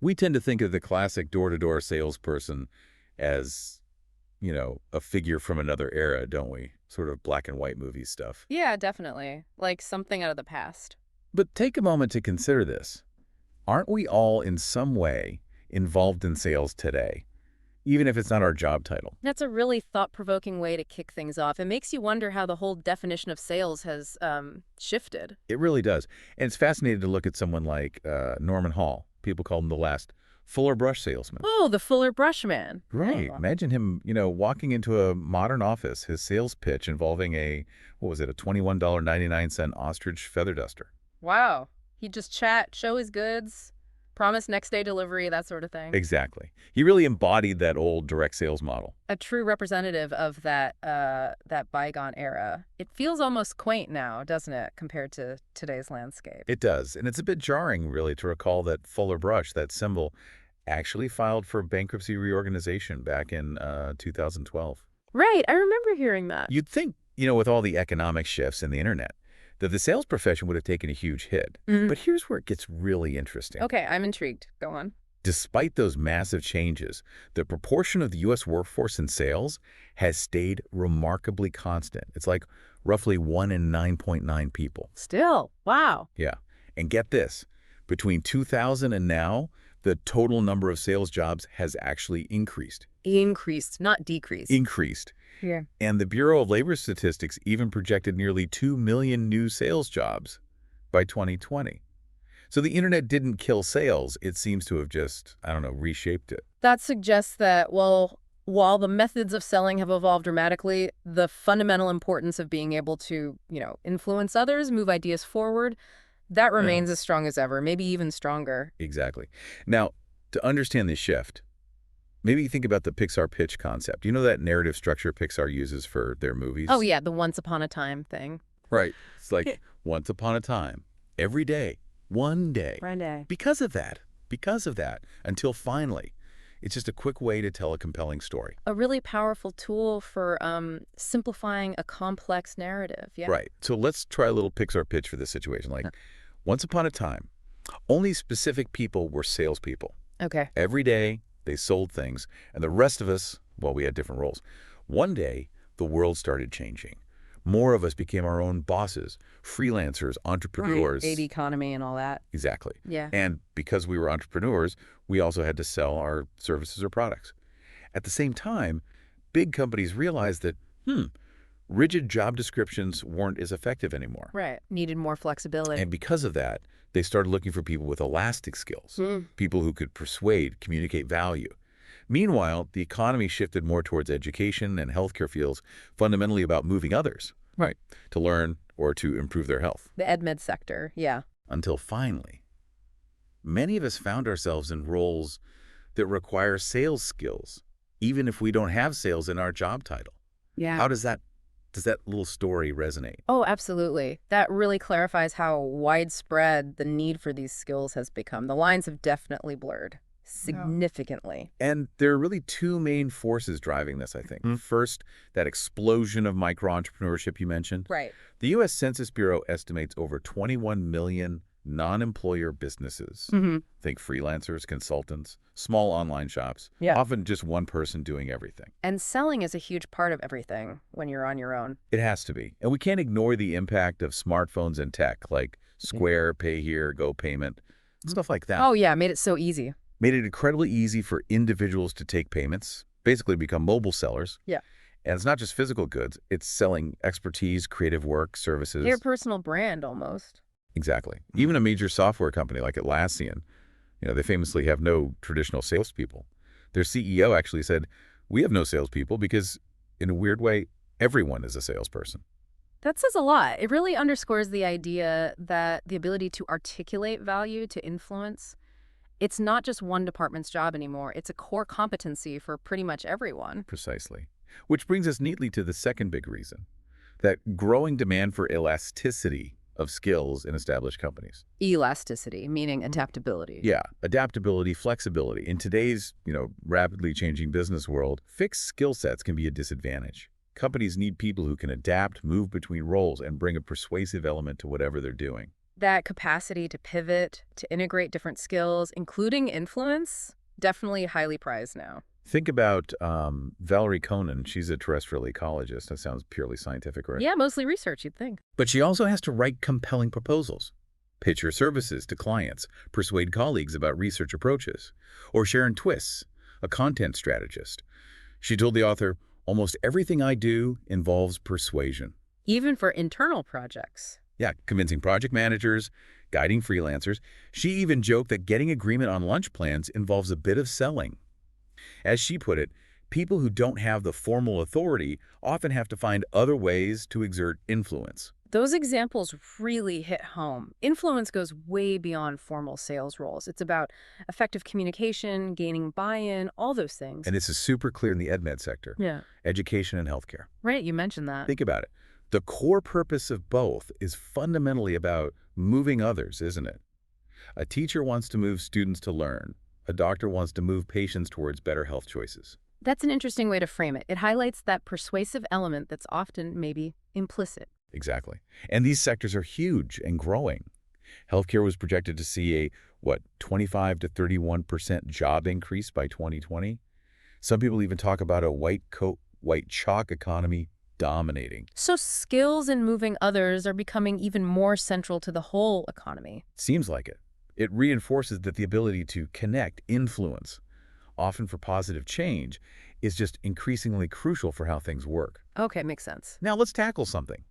We tend to think of the classic door-to-door salesperson as, a figure from another era, don't we? Sort of black and white movie stuff. Yeah, definitely. Like something out of the past. But take a moment to consider this. Aren't we all in some way involved in sales today, even if it's not our job title? That's a really thought-provoking way to kick things off. It makes you wonder how the whole definition of sales has shifted. It really does. And it's fascinating to look at someone like Norman Hall. People call him the last Fuller Brush salesman. Oh, the Fuller Brush man. Right. Oh. Imagine him, walking into a modern office, his sales pitch involving a $21.99 ostrich feather duster. Wow. He'd just chat, show his goods, promise next day delivery, that sort of thing. Exactly. He really embodied that old direct sales model. A true representative of that bygone era. It feels almost quaint now, doesn't it, compared to today's landscape? It does. And it's a bit jarring, really, to recall that Fuller Brush, that symbol, actually filed for bankruptcy reorganization back in 2012. Right. I remember hearing that. You'd think, with all the economic shifts in the internet, that the sales profession would have taken a huge hit. Mhm. But here's where it gets really interesting. Okay, I'm intrigued. Go on. Despite those massive changes, the proportion of the U.S. workforce in sales has stayed remarkably constant. It's like roughly 1 in 9.9 people. Still, wow. Yeah. And get this, between 2000 and now, the total number of sales jobs has actually increased. Increased, not decreased. Increased. Yeah. And the Bureau of Labor Statistics even projected nearly 2 million new sales jobs by 2020. So the internet didn't kill sales. It seems to have just, reshaped it. That suggests that, well, while the methods of selling have evolved dramatically, the fundamental importance of being able to, influence others, move ideas forward, that remains as strong as ever, maybe even stronger. Exactly. Now, to understand this shift, maybe think about the Pixar pitch concept. You know that narrative structure Pixar uses for their movies? Oh, yeah, the once upon a time thing. Right. It's like, once upon a time, every day, one day. One day. Because of that, until finally, it's just a quick way to tell a compelling story. A really powerful tool for simplifying a complex narrative. Yeah. Right. So let's try a little Pixar pitch for this situation. Like, once upon a time, only specific people were salespeople. Okay. Every day, they sold things, and the rest of us, well, we had different roles. One day, the world started changing. More of us became our own bosses, freelancers, entrepreneurs. Aid economy and all that. Exactly. Yeah. And because we were entrepreneurs, we also had to sell our services or products. At the same time, big companies realized that, rigid job descriptions weren't as effective anymore. Right. Needed more flexibility. And because of that, they started looking for people with elastic skills, people who could persuade, communicate value. Meanwhile, the economy shifted more towards education and healthcare fields, fundamentally about moving others, right, to learn or to improve their health. The ed-med sector, yeah. Until finally, many of us found ourselves in roles that require sales skills, even if we don't have sales in our job title. Yeah. How does that little story resonate? Oh, absolutely. That really clarifies how widespread the need for these skills has become. The lines have definitely blurred significantly. And there are really two main forces driving this, I think. First, that explosion of micro-entrepreneurship you mentioned. Right. The U.S. Census Bureau estimates over 21 million non-employer businesses. Think freelancers, consultants, small online shops, often just one person doing everything. And selling is a huge part of everything when you're on your own. It has to be. And we can't ignore the impact of smartphones and tech, like Square, Pay Here, Go Payment, stuff like that. Oh, yeah, made it so easy. Made it incredibly easy for individuals to take payments, basically become mobile sellers. Yeah. And it's not just physical goods. It's selling expertise, creative work, services. Your personal brand, almost. Exactly. Even a major software company like Atlassian, they famously have no traditional salespeople. Their CEO actually said, we have no salespeople because, in a weird way, everyone is a salesperson. That says a lot. It really underscores the idea that the ability to articulate value, to influence, it's not just one department's job anymore. It's a core competency for pretty much everyone. Precisely. Which brings us neatly to the second big reason, that growing demand for elasticity of skills in established companies. Elasticity, meaning adaptability. Yeah, adaptability, flexibility. In today's, rapidly changing business world, fixed skill sets can be a disadvantage. Companies need people who can adapt, move between roles, and bring a persuasive element to whatever they're doing. That capacity to pivot, to integrate different skills, including influence, definitely highly prized now. Think about Valerie Conan. She's a terrestrial ecologist. That sounds purely scientific, right? Yeah, mostly research, you'd think. But she also has to write compelling proposals, pitch her services to clients, persuade colleagues about research approaches, or Sharon Twiss, a content strategist. She told the author, "Almost everything I do involves persuasion." Even for internal projects. Yeah, convincing project managers, guiding freelancers. She even joked that getting agreement on lunch plans involves a bit of selling. As she put it, people who don't have the formal authority often have to find other ways to exert influence. Those examples really hit home. Influence goes way beyond formal sales roles. It's about effective communication, gaining buy-in, all those things. And this is super clear in the EdMed sector, Yeah. education and healthcare. Right, you mentioned that. Think about it. The core purpose of both is fundamentally about moving others, isn't it? A teacher wants to move students to learn. A doctor wants to move patients towards better health choices. That's an interesting way to frame it. It highlights that persuasive element that's often maybe implicit. Exactly. And these sectors are huge and growing. Healthcare was projected to see a, 25 to 31% job increase by 2020. Some people even talk about a white coat, white chalk economy dominating. So skills in moving others are becoming even more central to the whole economy. Seems like it. It reinforces that the ability to connect, influence, often for positive change, is just increasingly crucial for how things work. Okay, makes sense. Now let's tackle something.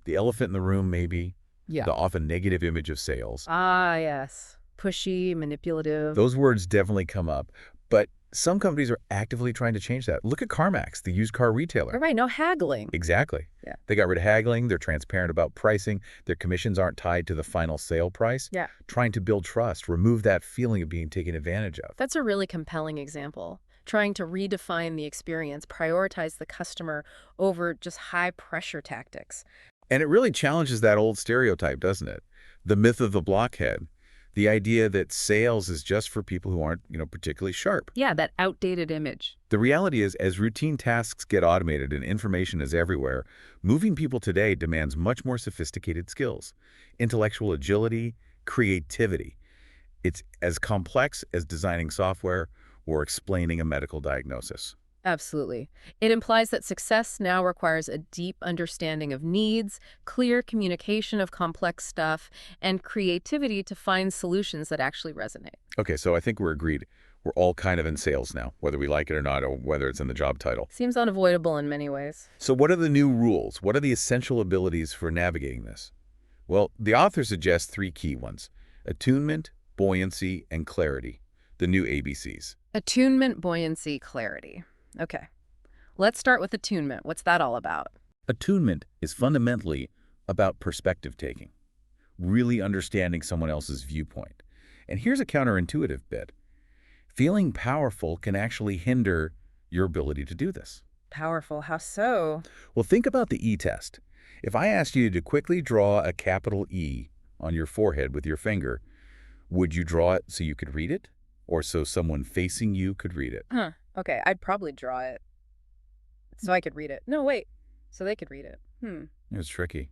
The elephant in the room, maybe, Yeah. the often negative image of sales. Ah, yes. Pushy, manipulative. Those words definitely come up, but some companies are actively trying to change that. Look at CarMax, the used car retailer. Right, no haggling. Exactly. Yeah. They got rid of haggling, they're transparent about pricing, their commissions aren't tied to the final sale price. Yeah. Trying to build trust, remove that feeling of being taken advantage of. That's a really compelling example. Trying to redefine the experience, prioritize the customer over just high-pressure tactics. And it really challenges that old stereotype, doesn't it? The myth of the blockhead. The idea that sales is just for people who aren't, particularly sharp. Yeah, that outdated image. The reality is, as routine tasks get automated and information is everywhere, moving people today demands much more sophisticated skills. Intellectual agility, creativity. It's as complex as designing software or explaining a medical diagnosis. Absolutely. It implies that success now requires a deep understanding of needs, clear communication of complex stuff, and creativity to find solutions that actually resonate. Okay, so I think we're agreed. We're all kind of in sales now, whether we like it or not, or whether it's in the job title. Seems unavoidable in many ways. So what are the new rules? What are the essential abilities for navigating this? Well, the author suggests 3 key ones: attunement, buoyancy, and clarity, the new ABCs. Attunement, buoyancy, clarity. Okay. Let's start with attunement. What's that all about? Attunement is fundamentally about perspective taking, really understanding someone else's viewpoint. And here's a counterintuitive bit. Feeling powerful can actually hinder your ability to do this. Powerful. How so? Well, think about the E-test. If I asked you to quickly draw a capital E on your forehead with your finger, would you draw it so you could read it? Or so someone facing you could read it? Huh. Okay, I'd probably draw it so I could read it. No, wait. So they could read it. It's tricky.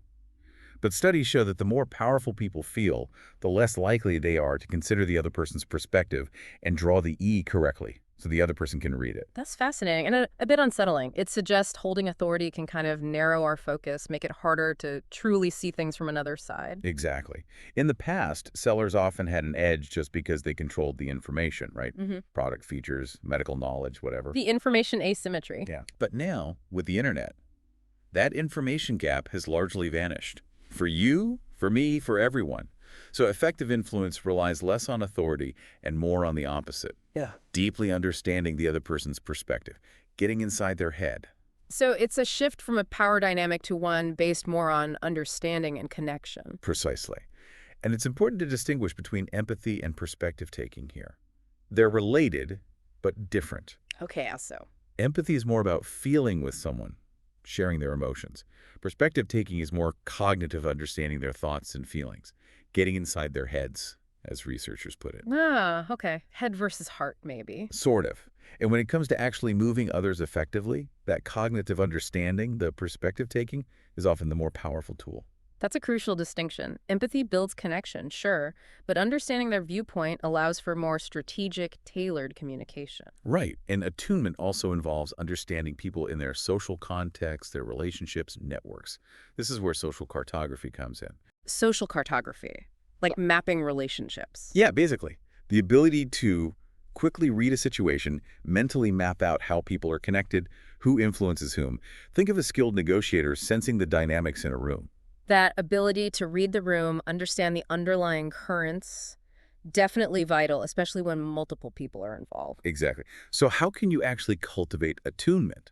But studies show that the more powerful people feel, the less likely they are to consider the other person's perspective and draw the E correctly so the other person can read it. That's fascinating and a bit unsettling. It suggests holding authority can kind of narrow our focus, make it harder to truly see things from another side. Exactly. In the past, sellers often had an edge just because they controlled the information, right? Product features, medical knowledge, whatever. The information asymmetry. Yeah. But now, with the internet, that information gap has largely vanished. For you, for me, for everyone. So effective influence relies less on authority and more on the opposite. Yeah. Deeply understanding the other person's perspective, getting inside their head. So it's a shift from a power dynamic to one based more on understanding and connection. Precisely. And it's important to distinguish between empathy and perspective taking here. They're related, but different. Okay, how so? Empathy is more about feeling with someone, sharing their emotions. Perspective taking is more cognitive understanding their thoughts and feelings, getting inside their heads, as researchers put it. Ah, okay. Head versus heart, maybe. Sort of. And when it comes to actually moving others effectively, that cognitive understanding, the perspective taking, is often the more powerful tool. That's a crucial distinction. Empathy builds connection, sure, but understanding their viewpoint allows for more strategic, tailored communication. Right. And attunement also involves understanding people in their social context, their relationships, networks. This is where social cartography comes in. Social cartography, like mapping relationships. Yeah, basically. The ability to quickly read a situation, mentally map out how people are connected, who influences whom. Think of a skilled negotiator sensing the dynamics in a room. That ability to read the room, understand the underlying currents, definitely vital, especially when multiple people are involved. Exactly. So how can you actually cultivate attunement?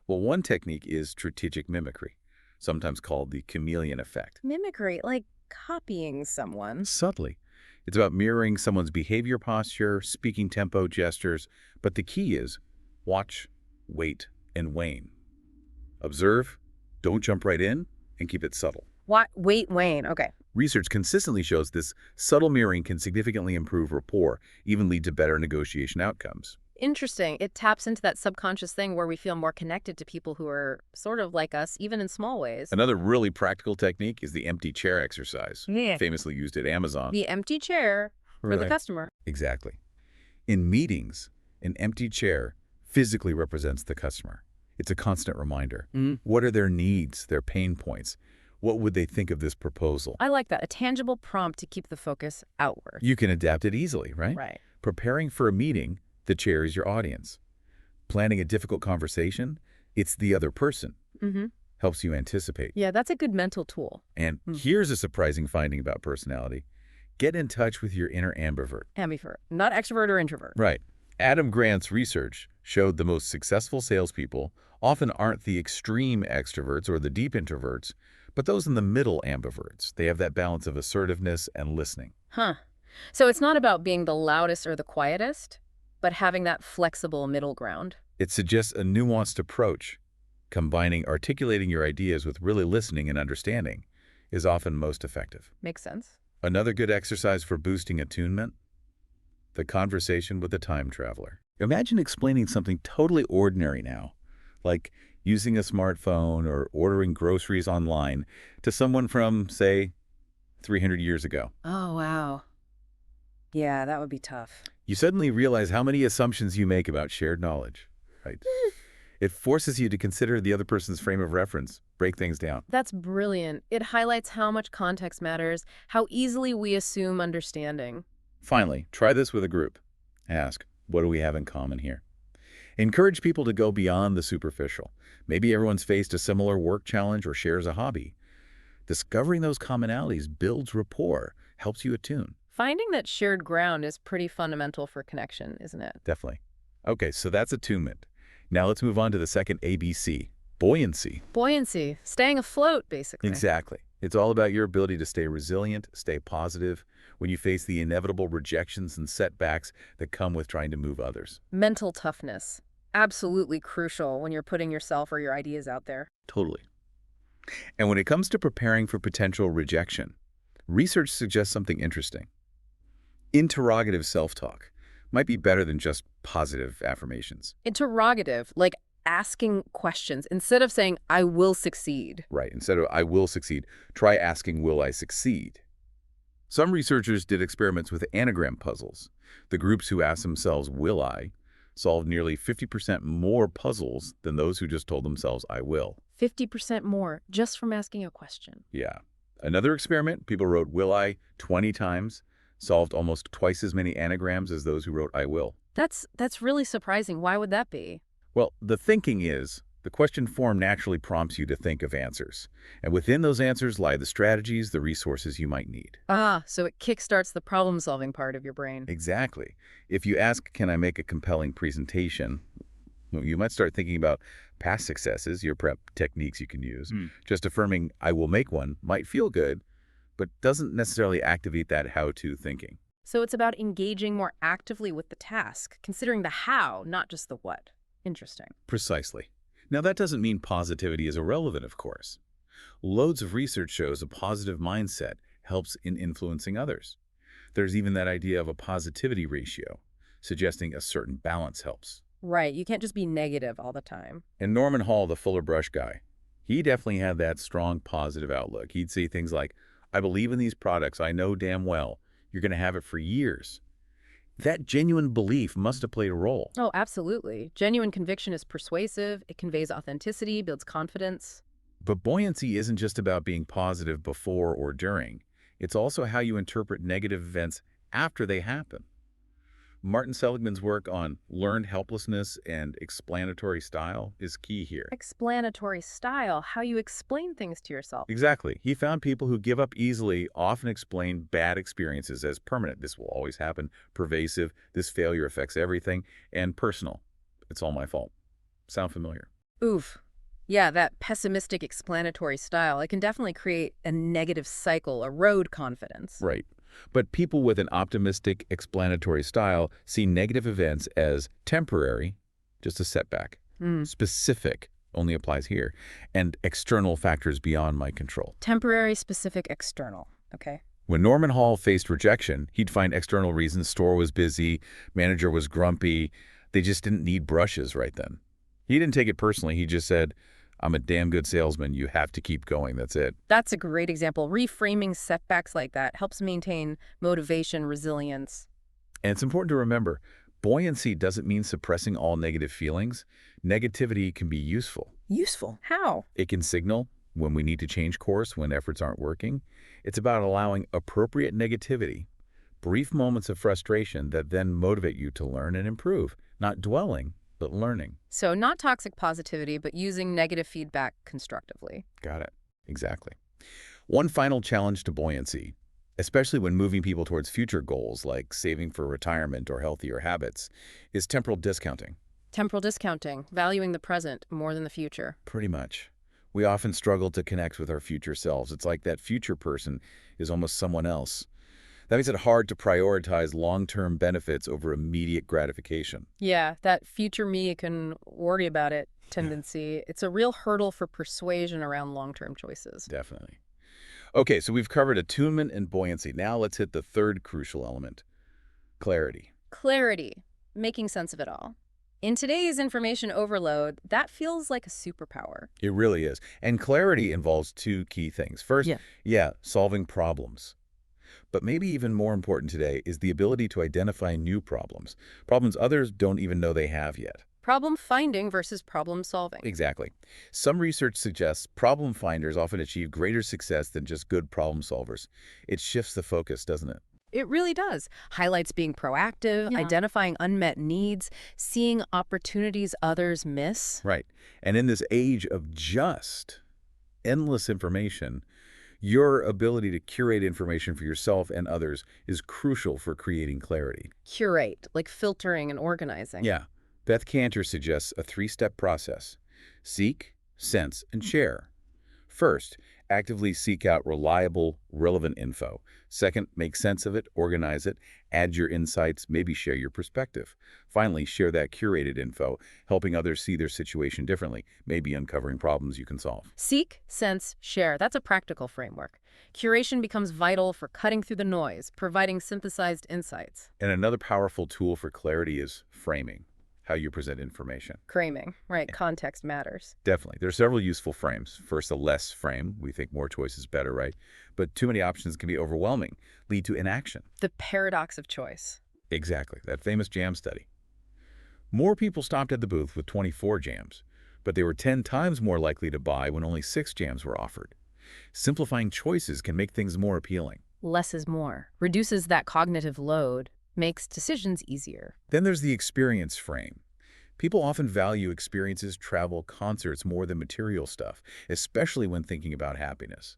Well, one technique is strategic mimicry, sometimes called the chameleon effect. Mimicry, like copying someone. Subtly. It's about mirroring someone's behavior, posture, speaking tempo, gestures. But the key is watch, wait, and wane. Observe, don't jump right in, and keep it subtle. What? Wait, Wayne. Okay. Research consistently shows this subtle mirroring can significantly improve rapport, even lead to better negotiation outcomes. Interesting. It taps into that subconscious thing where we feel more connected to people who are sort of like us, even in small ways. Another really practical technique is the empty chair exercise, Yeah. famously used at Amazon. The empty chair for the customer. Exactly. In meetings, an empty chair physically represents the customer. It's a constant reminder. What are their needs, their pain points? What would they think of this proposal? I like that. A tangible prompt to keep the focus outward. You can adapt it easily, right? Right. Preparing for a meeting, the chair is your audience. Planning a difficult conversation, it's the other person. Helps you anticipate. Yeah, that's a good mental tool. And here's a surprising finding about personality. Get in touch with your inner ambivert. Ambivert, not extrovert or introvert. Right. Adam Grant's research showed the most successful salespeople often aren't the extreme extroverts or the deep introverts, but those in the middle ambiverts. They have that balance of assertiveness and listening. Huh. So it's not about being the loudest or the quietest, but having that flexible middle ground. It suggests a nuanced approach. Combining articulating your ideas with really listening and understanding is often most effective. Makes sense. Another good exercise for boosting attunement, the conversation with a time traveler. Imagine explaining something totally ordinary now, like using a smartphone or ordering groceries online, to someone from, say, 300 years ago. Oh, wow. Yeah, that would be tough. You suddenly realize how many assumptions you make about shared knowledge, right? It forces you to consider the other person's frame of reference, break things down. That's brilliant. It highlights how much context matters, how easily we assume understanding. Finally, try this with a group. Ask, what do we have in common here? Encourage people to go beyond the superficial. Maybe everyone's faced a similar work challenge or shares a hobby. Discovering those commonalities builds rapport, helps you attune. Finding that shared ground is pretty fundamental for connection, isn't it? Definitely. Okay, so that's attunement. Now let's move on to the second ABC, buoyancy. Buoyancy, staying afloat, basically. Exactly. It's all about your ability to stay resilient, stay positive when you face the inevitable rejections and setbacks that come with trying to move others. Mental toughness, absolutely crucial when you're putting yourself or your ideas out there. Totally. And when it comes to preparing for potential rejection, research suggests something interesting. Interrogative self-talk might be better than just positive affirmations. Interrogative, like asking questions instead of saying, I will succeed. Right. Instead of I will succeed, try asking, will I succeed? Some researchers did experiments with anagram puzzles. The groups who asked themselves, will I, solved nearly 50% more puzzles than those who just told themselves, I will. 50% more just from asking a question. Yeah. Another experiment, people wrote will I 20 times, solved almost twice as many anagrams as those who wrote I will. That's really surprising. Why would that be? Well, the thinking is, the question form naturally prompts you to think of answers. And within those answers lie the strategies, the resources you might need. Ah, so it kickstarts the problem-solving part of your brain. Exactly. If you ask, can I make a compelling presentation? You might start thinking about past successes, your prep techniques you can use. Just affirming, I will make one, might feel good, but doesn't necessarily activate that how-to thinking. So it's about engaging more actively with the task, considering the how, not just the what. Interesting. Precisely. Now, that doesn't mean positivity is irrelevant, of course. Loads of research shows a positive mindset helps in influencing others. There's even that idea of a positivity ratio, suggesting a certain balance helps. Right. You can't just be negative all the time. And Norman Hall, the Fuller Brush guy, He definitely had that strong positive outlook. He'd say things like, I believe in these products. I know damn well you're going to have it for years. That genuine belief must have played a role. Oh, absolutely. Genuine conviction is persuasive. It conveys authenticity, builds confidence. But buoyancy isn't just about being positive before or during. It's also how you interpret negative events after they happen. Martin Seligman's work on learned helplessness and explanatory style is key here. Explanatory style, how you explain things to yourself. Exactly. He found people who give up easily often explain bad experiences as permanent. This will always happen. Pervasive. This failure affects everything. And personal. It's all my fault. Sound familiar? Oof. Yeah, that pessimistic explanatory style, it can definitely create a negative cycle, erode confidence. Right. But people with an optimistic explanatory style see negative events as temporary, just a setback. Specific, only applies here, and external factors beyond my control. Temporary, specific, external. Okay. When Norman Hall faced rejection, he'd find external reasons. Store was busy, manager was grumpy. They just didn't need brushes right then. He didn't take it personally. He just said, I'm a damn good salesman. You have to keep going. That's it. That's a great example. Reframing setbacks like that helps maintain motivation, resilience. And it's important to remember, buoyancy doesn't mean suppressing all negative feelings. Negativity can be useful. Useful? How? It can signal when we need to change course, when efforts aren't working. It's about allowing appropriate negativity, brief moments of frustration that then motivate you to learn and improve, not dwelling, but learning. So not toxic positivity, but using negative feedback constructively. Got it. Exactly. One final challenge to buoyancy, especially when moving people towards future goals like saving for retirement or healthier habits, is temporal discounting. Temporal discounting, valuing the present more than the future. Pretty much. We often struggle to connect with our future selves. It's like that future person is almost someone else. That makes it hard to prioritize long-term benefits over immediate gratification. Yeah, that future me can worry about it tendency. It's a real hurdle for persuasion around long-term choices. Definitely. Okay, so we've covered attunement and buoyancy. Now let's hit the third crucial element, clarity. Clarity, making sense of it all. In today's information overload, that feels like a superpower. It really is. And clarity involves two key things. First, solving problems. But maybe even more important today is the ability to identify new problems, problems others don't even know they have yet. Problem finding versus problem solving. Exactly. Some research suggests problem finders often achieve greater success than just good problem solvers. It shifts the focus, doesn't it? It really does. Highlights being proactive, identifying unmet needs, seeing opportunities others miss. Right. And in this age of just endless information, your ability to curate information for yourself and others is crucial for creating clarity. Curate, like filtering and organizing. Yeah. Beth Cantor suggests a three-step process. Seek, sense, and share. First, actively seek out reliable, relevant info. Second, make sense of it, organize it, add your insights, maybe share your perspective. Finally, share that curated info, helping others see their situation differently, maybe uncovering problems you can solve. Seek, sense, share. That's a practical framework. Curation becomes vital for cutting through the noise, providing synthesized insights. And another powerful tool for clarity is framing, how you present information. Framing, right, context matters. Definitely. There are several useful frames. First, a less frame. We think more choice is better, right? But too many options can be overwhelming, lead to inaction. The paradox of choice. Exactly. That famous jam study. More people stopped at the booth with 24 jams, but they were 10 times more likely to buy when only 6 jams were offered. Simplifying choices can make things more appealing. Less is more. Reduces that cognitive load, makes decisions easier. Then there's the experience frame. People often value experiences, travel, concerts more than material stuff, especially when thinking about happiness.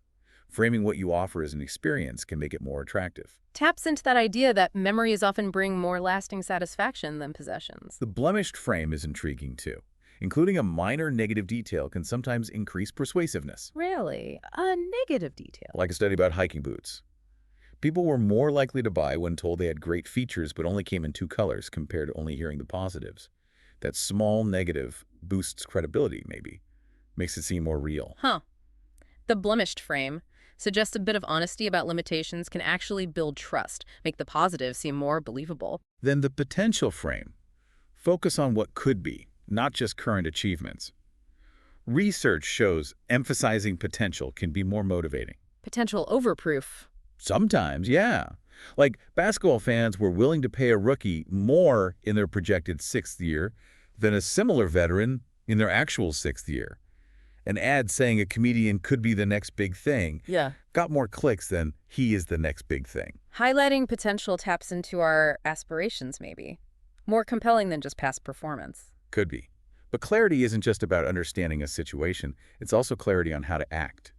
Framing what you offer as an experience can make it more attractive. Taps into that idea that memories often bring more lasting satisfaction than possessions. The blemished frame is intriguing too. Including a minor negative detail can sometimes increase persuasiveness. Really? A negative detail? Like a study about hiking boots. People were more likely to buy when told they had great features but only came in 2 colors compared to only hearing the positives. That small negative boosts credibility, maybe. Makes it seem more real. The blemished frame suggests a bit of honesty about limitations can actually build trust, make the positive seem more believable. Then the potential frame. Focus on what could be, not just current achievements. Research shows emphasizing potential can be more motivating. Potential overproof. Sometimes, yeah. Like basketball fans were willing to pay a rookie more in their projected 6th year than a similar veteran in their actual 6th year. An ad saying a comedian could be the next big thing Yeah. got more clicks than he is the next big thing. Highlighting potential taps into our aspirations, maybe. More compelling than just past performance. Could be. But clarity isn't just about understanding a situation. It's also clarity on how to act.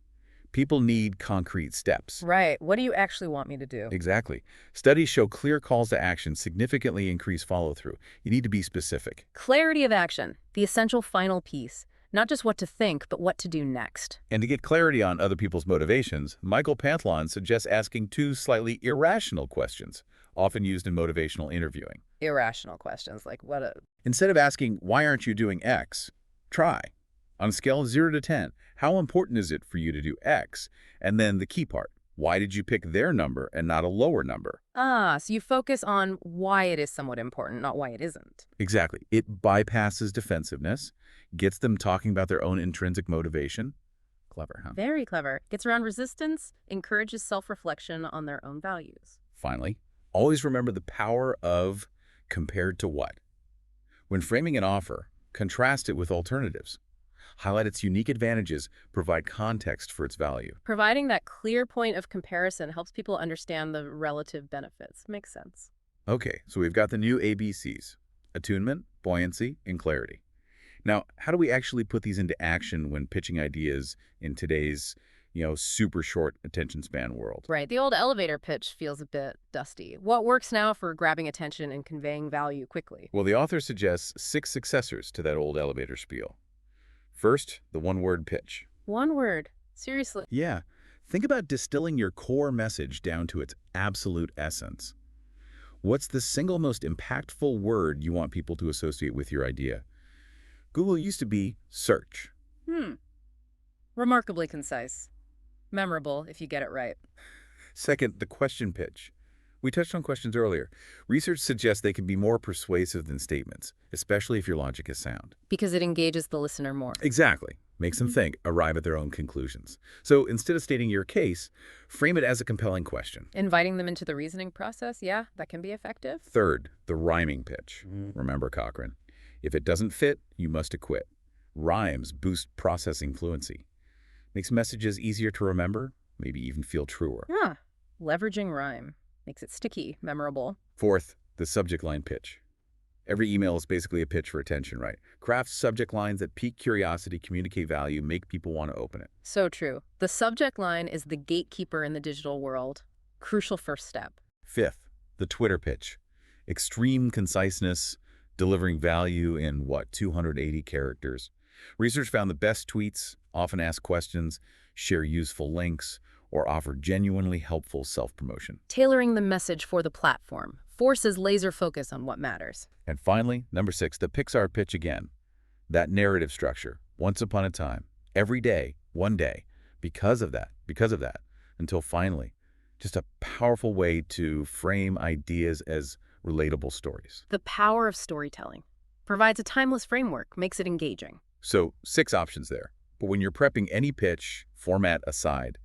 People need concrete steps. Right. What do you actually want me to do? Exactly. Studies show clear calls to action significantly increase follow-through. You need to be specific. Clarity of action, the essential final piece. Not just what to think, but what to do next. And to get clarity on other people's motivations, Michael Panthlon suggests asking 2 slightly irrational questions, often used in motivational interviewing. Irrational questions, like what a... Instead of asking, why aren't you doing X? Try. On a scale of 0 to 10, how important is it for you to do X? And then the key part, why did you pick their number and not a lower number? So you focus on why it is somewhat important, not why it isn't. Exactly. It bypasses defensiveness, gets them talking about their own intrinsic motivation. Clever, huh? Very clever. Gets around resistance, encourages self-reflection on their own values. Finally, always remember the power of compared to what. When framing an offer, contrast it with alternatives. Highlight its unique advantages, provide context for its value. Providing that clear point of comparison helps people understand the relative benefits. Makes sense. Okay, so we've got the new ABCs: attunement, buoyancy, and clarity. Now, how do we actually put these into action when pitching ideas in today's, super short attention span world? Right. The old elevator pitch feels a bit dusty. What works now for grabbing attention and conveying value quickly? Well, the author suggests 6 successors to that old elevator spiel. First, the one-word pitch. One word. Seriously. Yeah. Think about distilling your core message down to its absolute essence. What's the single most impactful word you want people to associate with your idea? Google used to be search. Remarkably concise. Memorable if you get it right. Second, the question pitch. We touched on questions earlier. Research suggests they can be more persuasive than statements, especially if your logic is sound. Because it engages the listener more. Exactly. Makes them think, arrive at their own conclusions. So instead of stating your case, frame it as a compelling question. Inviting them into the reasoning process, yeah, that can be effective. Third, the rhyming pitch. Remember, Cochrane, if it doesn't fit, you must acquit. Rhymes boost processing fluency. Makes messages easier to remember, maybe even feel truer. Leveraging rhyme. Makes it sticky, memorable. Fourth, the subject line pitch. Every email is basically a pitch for attention, right? Craft subject lines that pique curiosity, communicate value, make people want to open it. So true. The subject line is the gatekeeper in the digital world. Crucial first step. Fifth, the Twitter pitch. Extreme conciseness, delivering value in, 280 characters. Research found the best tweets often ask questions, share useful links, or offer genuinely helpful self-promotion. Tailoring the message for the platform forces laser focus on what matters. And finally, number 6, the Pixar pitch again. That narrative structure, once upon a time, every day, one day, because of that, until finally, just a powerful way to frame ideas as relatable stories. The power of storytelling provides a timeless framework, makes it engaging. So 6 options there. But when you're prepping any pitch, format aside,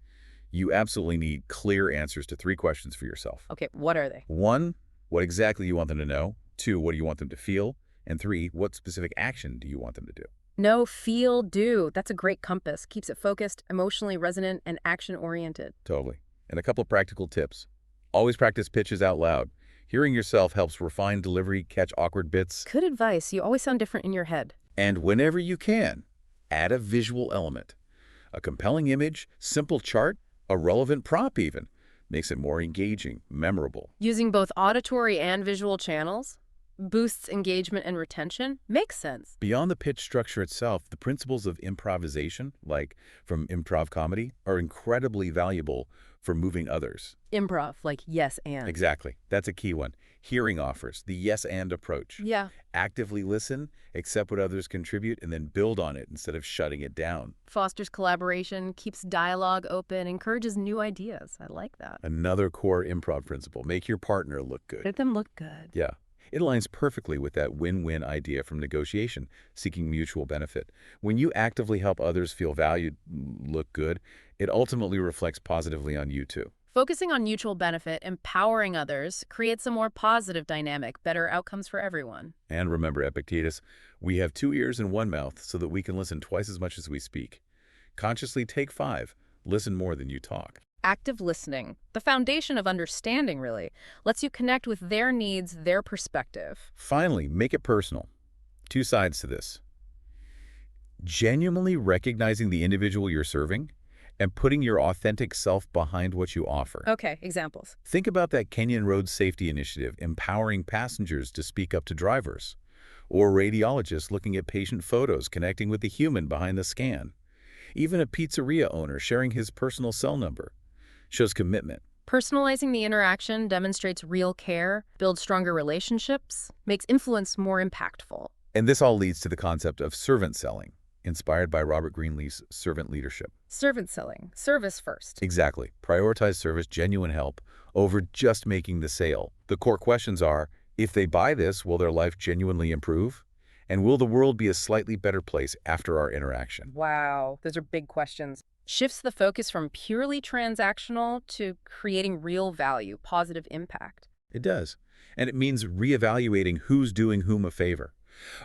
you absolutely need clear answers to 3 questions for yourself. Okay, what are they? 1, what exactly you want them to know. 2, what do you want them to feel? And 3, what specific action do you want them to do? Know, feel, do. That's a great compass. Keeps it focused, emotionally resonant, and action-oriented. Totally. And a couple of practical tips. Always practice pitches out loud. Hearing yourself helps refine delivery, catch awkward bits. Good advice. You always sound different in your head. And whenever you can, add a visual element. A compelling image, simple chart, a relevant prop even, makes it more engaging, memorable. Using both auditory and visual channels boosts engagement and retention. Makes sense. Beyond the pitch structure itself, the principles of improvisation, like from improv comedy, are incredibly valuable for moving others. Improv, like yes and. Exactly. That's a key one. Hearing offers, the yes and approach. Yeah. Actively listen, accept what others contribute, and then build on it instead of shutting it down. Fosters collaboration, keeps dialogue open, encourages new ideas. I like that. Another core improv principle, make your partner look good. Let them look good. Yeah. It aligns perfectly with that win-win idea from negotiation, seeking mutual benefit. When you actively help others feel valued, look good, it ultimately reflects positively on you too. Focusing on mutual benefit, empowering others, creates a more positive dynamic, better outcomes for everyone. And remember, Epictetus, we have 2 ears and 1 mouth so that we can listen twice as much as we speak. Consciously take 5. Listen more than you talk. Active listening, the foundation of understanding, really, lets you connect with their needs, their perspective. Finally, make it personal. 2 sides to this. Genuinely recognizing the individual you're serving and putting your authentic self behind what you offer. Okay, examples. Think about that Kenyan Road Safety Initiative empowering passengers to speak up to drivers, or radiologists looking at patient photos connecting with the human behind the scan. Even a pizzeria owner sharing his personal cell number shows commitment. Personalizing the interaction demonstrates real care, builds stronger relationships, makes influence more impactful. And this all leads to the concept of servant selling, inspired by Robert Greenleaf's servant leadership. Servant selling, service first. Exactly. Prioritize service, genuine help, over just making the sale. The core questions are, if they buy this, will their life genuinely improve? And will the world be a slightly better place after our interaction? Wow, those are big questions. Shifts the focus from purely transactional to creating real value, positive impact. It does. And it means reevaluating who's doing whom a favor.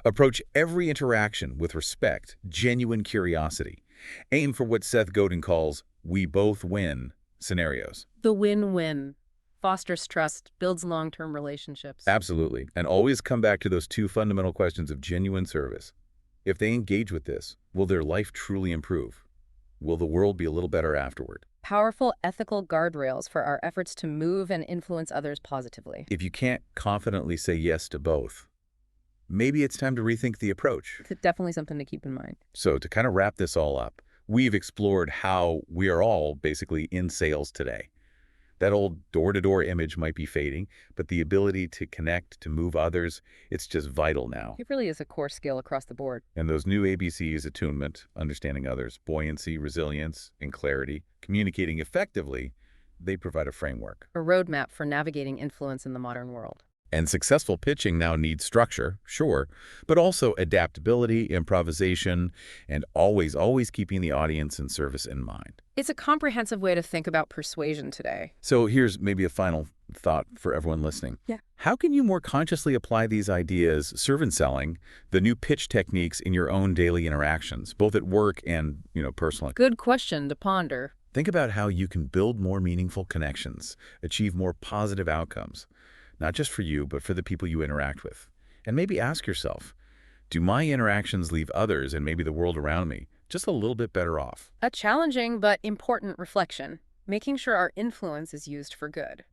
Approach every interaction with respect, genuine curiosity. Aim for what Seth Godin calls "we both win" scenarios. The win-win. Fosters trust, builds long-term relationships. Absolutely. And always come back to those 2 fundamental questions of genuine service. If they engage with this, will their life truly improve? Will the world be a little better afterward? Powerful ethical guardrails for our efforts to move and influence others positively. If you can't confidently say yes to both, maybe it's time to rethink the approach. It's definitely something to keep in mind. So to kind of wrap this all up, we've explored how we are all basically in sales today. That old door-to-door image might be fading, but the ability to connect, to move others, it's just vital now. It really is a core skill across the board. And those new ABCs, attunement, understanding others, buoyancy, resilience, and clarity, communicating effectively, they provide a framework. A roadmap for navigating influence in the modern world. And successful pitching now needs structure, sure, but also adaptability, improvisation, and always keeping the audience and service in mind. It's a comprehensive way to think about persuasion today. So here's maybe a final thought for everyone listening. Yeah. How can you more consciously apply these ideas, servant selling, the new pitch techniques in your own daily interactions, both at work and, personally? Good question to ponder. Think about how you can build more meaningful connections, achieve more positive outcomes, not just for you, but for the people you interact with. And maybe ask yourself, do my interactions leave others and maybe the world around me just a little bit better off? A challenging but important reflection, making sure our influence is used for good.